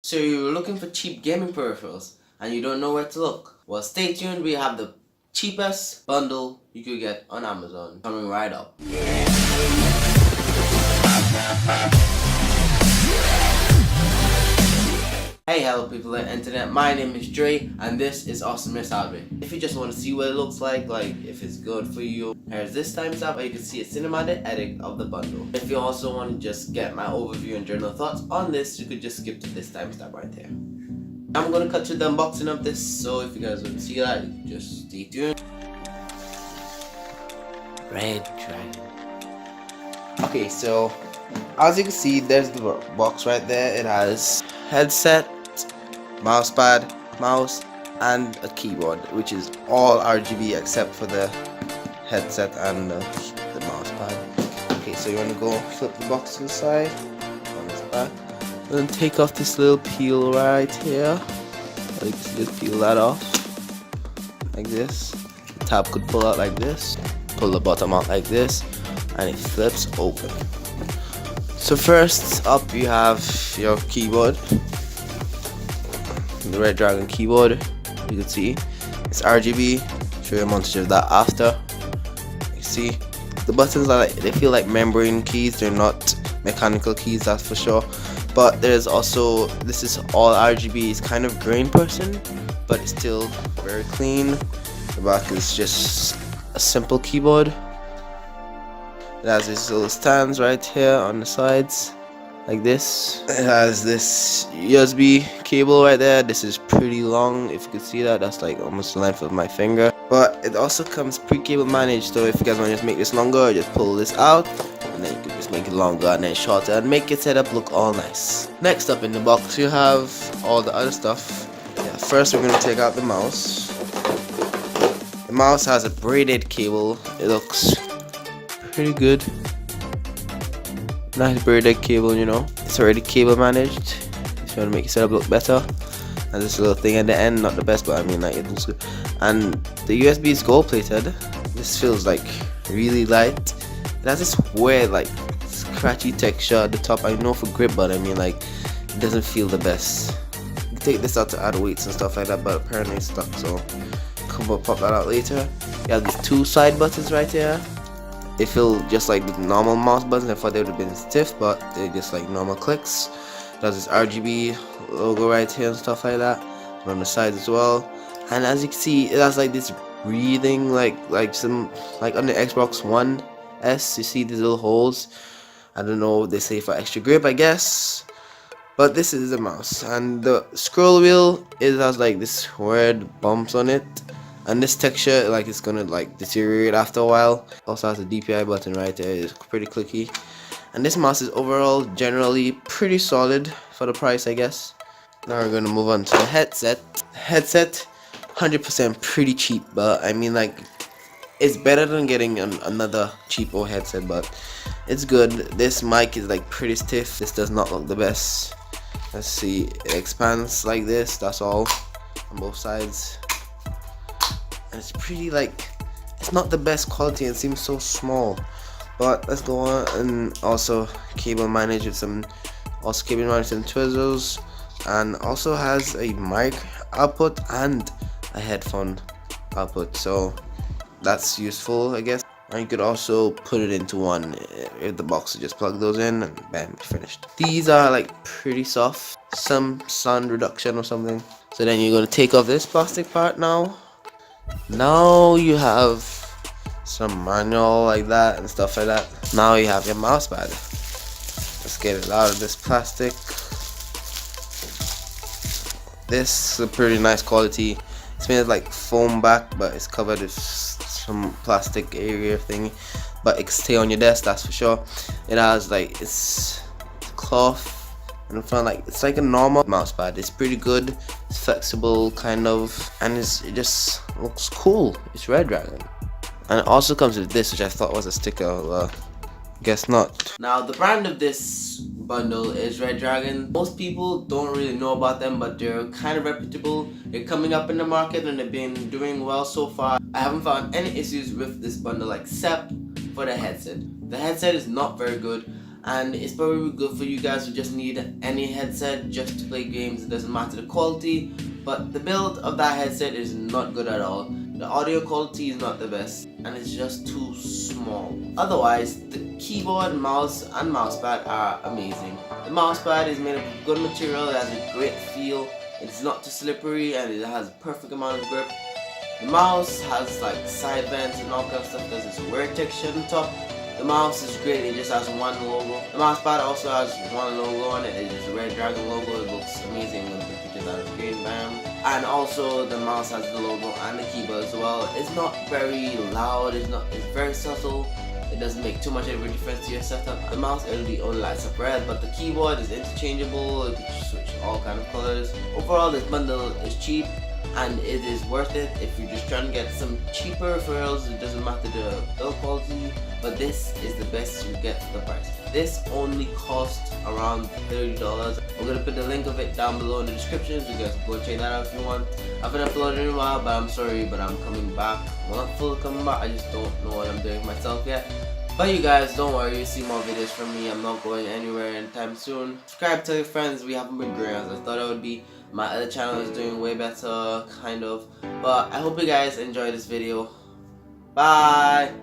So you're looking for cheap gaming peripherals and you don't know where to look? Well, stay tuned. We have the cheapest bundle you could get on Amazon coming right up. Hey, hello people on the internet, my name is Dre and this is s101-ba. If you just want to see what it looks like if it's good for you, here's this timestamp where you can see a cinematic edit of the bundle. If you also want to just get my overview and general thoughts on this, you could just skip to this timestamp right there. I'm gonna cut to the unboxing of this, so if you guys want to see that, just stay tuned. Red Dragon. Okay, so as you can see, there's the box right there. It has headset, mousepad, mouse, and a keyboard, which is all RGB except for the headset and the mousepad. Okay, so you want to go flip the box to the side on this back, and then take off this little peel right here. Like, just peel that off like this. The tab could pull out like this. Pull the bottom out like this, and it flips open. So first up, you have your keyboard. The Red Dragon keyboard, you can see it's RGB. Show you a montage of that after. You see the buttons are they feel like membrane keys. They're not mechanical keys, that's for sure. But there's also, this is all RGB. It's kind of grain person, but it's still very clean. The back is just a simple keyboard. It has these little stands right here on the sides, like this. It has this USB cable right there. This is pretty long. If you can see that, that's like almost the length of my finger. But it also comes pre-cable managed, so if you guys want to just make this longer, just pull this out, and then you can just make it longer and then shorter and make your setup look all nice. Next up in the box, you have all the other stuff. Yeah, first we're going to take out the mouse. The mouse has a braided cable. It looks pretty good. Nice braided cable, you know. It's already cable managed. If you want to make your setup look better. And this little thing at the end, not the best, but I mean, like, it looks good. And the USB is gold plated. This feels like really light. It has this weird, like, scratchy texture at the top. I know for grip, but I mean, like, it doesn't feel the best. You can take this out to add weights and stuff like that, but apparently it's stuck, so pop that out later. You have these two side buttons right here. They feel just like the normal mouse buttons. I thought they would have been stiff, but they're just like normal clicks. There's this RGB logo right here and stuff like that, and on the sides as well. And as you can see, it has like this breathing, like on the Xbox One S. You see these little holes. I don't know what they say for extra grip, I guess. But this is the mouse, and the scroll wheel, it has like this weird bumps on it. And this texture, like, it's gonna like deteriorate after a while. Also has a DPI button right there. It's pretty clicky. And this mouse is overall generally pretty solid for the price, I guess. Now we're gonna move on to the headset. Headset, 100% pretty cheap, but I mean, like, it's better than getting another cheapo headset, but it's good. This mic is like pretty stiff. This does not look the best. Let's see, it expands like this. That's all on both sides. And it's pretty, like, it's not the best quality and seems so small, but let's go on. And also cable managed with some twizzles, and also has a mic output and a headphone output, so that's useful, I guess. And you could also put it into one if the box, just plug those in and bam, finished. These are like pretty soft, some sound reduction or something. So then you're going to take off this plastic part now. Now you have some manual like that and stuff like that. Now you have your mouse pad. Let's get it out of this plastic. This is a pretty nice quality. It's made of like foam back, but it's covered with some plastic area thing, but it can stay on your desk, that's for sure. It has like, it's cloth in the front, like it's like a normal mouse pad. It's pretty good, it's flexible kind of, and it just looks cool. It's Red Dragon. And it also comes with this, which I thought was a sticker. Guess not. Now the brand of this bundle is Red Dragon. Most people don't really know about them, but they're kind of reputable. They're coming up in the market and they've been doing well so far. I haven't found any issues with this bundle except for the headset. The headset is not very good. and it's probably good for you guys who just need any headset just to play games. It doesn't matter the quality, but the build of that headset is not good at all. The audio quality is not the best, and it's just too small. Otherwise, the keyboard, mouse, and mousepad are amazing. The mousepad is made of good material, it has a great feel, it's not too slippery, and it has a perfect amount of grip. The mouse has like side vents and all kind of stuff. There's this weird texture on top. The mouse is great, it just has one logo. The mousepad also has one logo on it, it's just a red dragon logo. It looks amazing when the pictures out of screen, bam. And also the mouse has the logo and the keyboard as well. It's not very loud, it's very subtle. It doesn't make too much of a difference to your setup. The mouse LED only lights up red, but the keyboard is interchangeable. You can switch all kind of colors. Overall, this bundle is cheap, and it is worth it if you're just trying to get some cheaper peripherals. It doesn't matter the build quality, but this is the best you get for the price. This only costs around $30. I'm gonna put the link of it down below in the description, so you guys can go check that out if you want. I've been uploading in a while, but I'm sorry, but I'm coming back. Well, not fully coming back, I just don't know what I'm doing myself yet. But you guys, don't worry, you'll see more videos from me. I'm not going anywhere anytime soon. Subscribe, tell your friends. We haven't been growing as I thought I would be. My other channel is doing way better, kind of. But I hope you guys enjoyed this video. Bye!